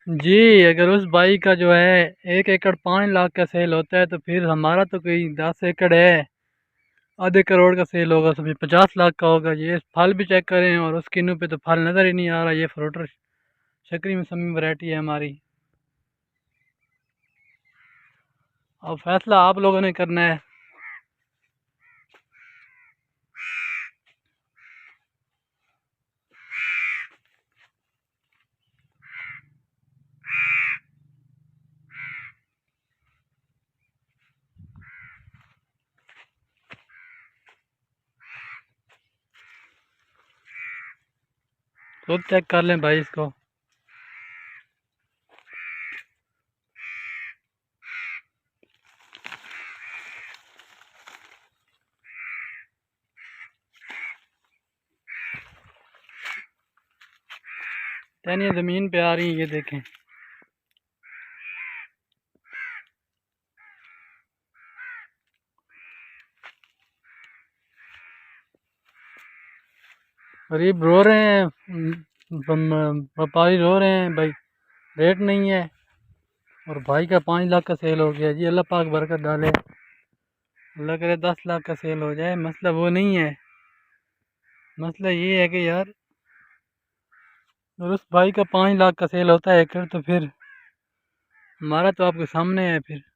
जी, अगर उस भाई का जो है 1 एकड़ 5 लाख का सेल होता है तो फिर हमारा तो कोई 10 एकड़ है, आधे करोड़ का सेल होगा, समझे 50 लाख का होगा। ये फल भी चेक करें और उस किन्नू पे तो फल नज़र ही नहीं आ रहा। ये फ्रूटर शकरी मौसमी वैरायटी है हमारी। अब फैसला आप लोगों ने करना है। खुद चेक कर लें भाई इसको। टहनियाँ ज़मीन पे आ रही हैं, ये देखें। गरीब रो रहे हैं, व्यापारी रो रहे हैं भाई, रेट नहीं है। और भाई का 5 लाख का सेल हो गया जी। अल्लाह पाक बरकत डाले, अल्लाह करे 10 लाख का सेल हो जाए। मसला वो नहीं है, मसला ये है कि यार अगर उस भाई का 5 लाख का सेल होता है एकड़ तो फिर हमारा तो आपके सामने है फिर।